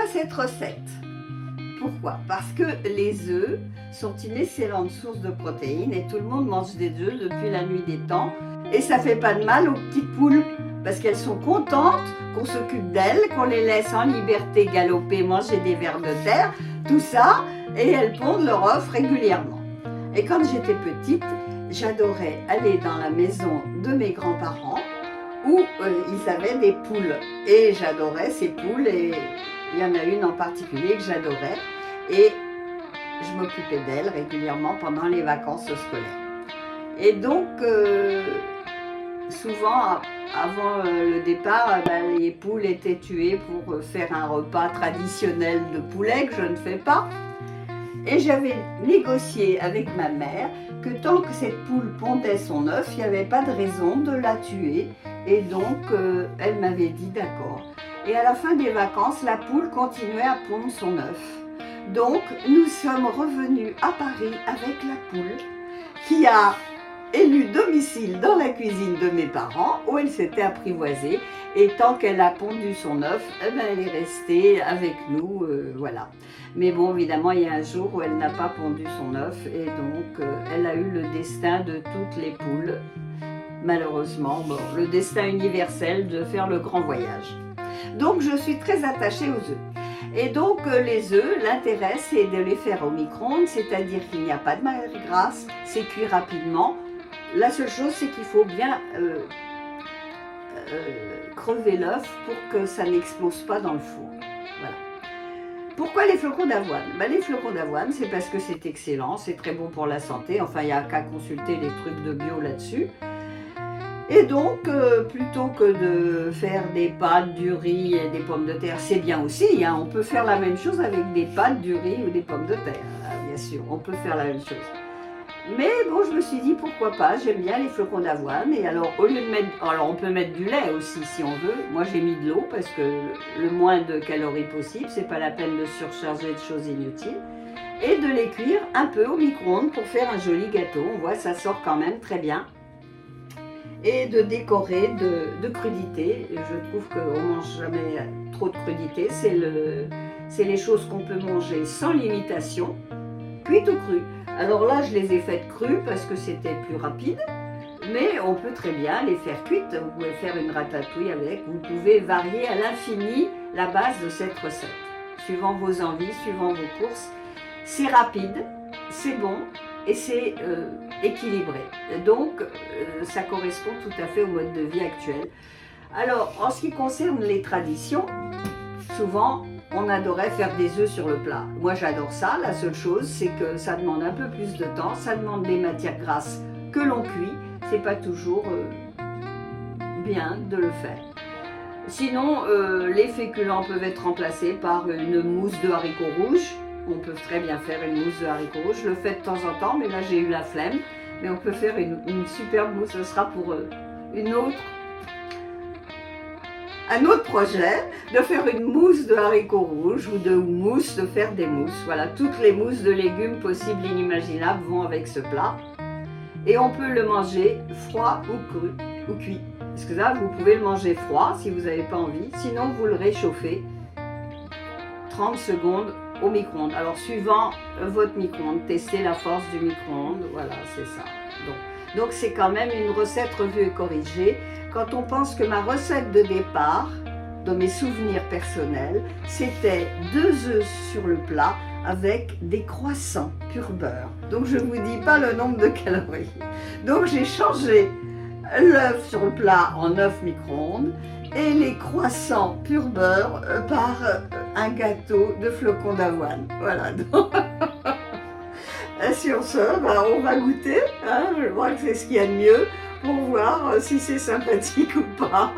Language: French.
cette recette. Pourquoi? Parce que les œufs sont une excellente source de protéines et tout le monde mange des œufs depuis la nuit des temps. Et ça fait pas de mal aux petites poules parce qu'elles sont contentes qu'on s'occupe d'elles, qu'on les laisse en liberté galoper, manger des vers de terre, tout ça, et elles pondent leur œuf régulièrement. Et quand j'étais petite, j'adorais aller dans la maison de mes grands-parents où ils avaient des poules. Et j'adorais ces poules et il y en a une en particulier que j'adorais. Et je m'occupais d'elle régulièrement pendant les vacances scolaires. Et donc, souvent, avant le départ, les poules étaient tuées pour faire un repas traditionnel de poulet que je ne fais pas. Et j'avais négocié avec ma mère que tant que cette poule pondait son œuf, il n'y avait pas de raison de la tuer. Et donc, elle m'avait dit d'accord. Et à la fin des vacances, la poule continuait à pondre son œuf. Donc, nous sommes revenus à Paris avec la poule qui a élu domicile dans la cuisine de mes parents où elle s'était apprivoisée. Et tant qu'elle a pondu son œuf, elle est restée avec nous, voilà. Mais bon, évidemment, il y a un jour où elle n'a pas pondu son œuf et donc elle a eu le destin de toutes les poules. Malheureusement, bon, le destin universel de faire le grand voyage. Donc, je suis très attachée aux œufs. Et donc, les œufs, l'intérêt, c'est de les faire au micro-ondes, c'est-à-dire qu'il n'y a pas de matière grasse, c'est cuit rapidement. La seule chose, c'est qu'il faut bien crever l'œuf pour que ça n'explose pas dans le four. Voilà. Pourquoi les flocons d'avoine? Les flocons d'avoine, c'est parce que c'est excellent, c'est très bon pour la santé. Enfin, il n'y a qu'à consulter les trucs de bio là-dessus. Et donc, plutôt que de faire des pâtes, du riz et des pommes de terre, c'est bien aussi, hein, on peut faire la même chose avec des pâtes, du riz ou des pommes de terre, hein, bien sûr, on peut faire la même chose. Mais bon, je me suis dit, pourquoi pas, j'aime bien les flocons d'avoine, et alors, au lieu de mettre, alors on peut mettre du lait aussi si on veut, moi j'ai mis de l'eau parce que le moins de calories possible, c'est pas la peine de surcharger de choses inutiles, et de les cuire un peu au micro-ondes pour faire un joli gâteau, on voit, ça sort quand même très bien. Et de décorer de crudité. Je trouve qu'on ne mange jamais trop de crudité. C'est les choses qu'on peut manger sans limitation, cuites ou crues. Alors là, je les ai faites crues parce que c'était plus rapide, mais on peut très bien les faire cuites. Vous pouvez faire une ratatouille avec, vous pouvez varier à l'infini la base de cette recette, suivant vos envies, suivant vos courses. C'est rapide, c'est bon et c'est équilibré. Donc, ça correspond tout à fait au mode de vie actuel. Alors, en ce qui concerne les traditions, souvent, on adorait faire des œufs sur le plat. Moi, j'adore ça. La seule chose, c'est que ça demande un peu plus de temps. Ça demande des matières grasses que l'on cuit. C'est pas toujours bien de le faire. Sinon, les féculents peuvent être remplacés par une mousse de haricots rouges. On peut très bien faire une mousse de haricots rouges. Je le fais de temps en temps, mais là j'ai eu la flemme. Mais on peut faire une superbe mousse. Ce sera pour un autre projet de faire une mousse de haricots rouges ou de faire des mousses. Voilà, toutes les mousses de légumes possibles et inimaginables vont avec ce plat. Et on peut le manger froid ou cru ou cuit. Parce que là, vous pouvez le manger froid si vous n'avez pas envie. Sinon, vous le réchauffez 30 secondes au micro-ondes. Alors, suivant votre micro-ondes, testez la force du micro-ondes. Voilà, c'est ça. Donc, c'est quand même une recette revue et corrigée. Quand on pense que ma recette de départ, de mes souvenirs personnels, c'était 2 œufs sur le plat avec des croissants pur beurre. Donc, je ne vous dis pas le nombre de calories. Donc, j'ai changé l'œuf sur le plat en œuf micro-ondes et les croissants pur beurre par un gâteau de flocons d'avoine. Voilà. Donc, sur ce, on va goûter. Hein, je crois que c'est ce qu'il y a de mieux pour voir si c'est sympathique ou pas.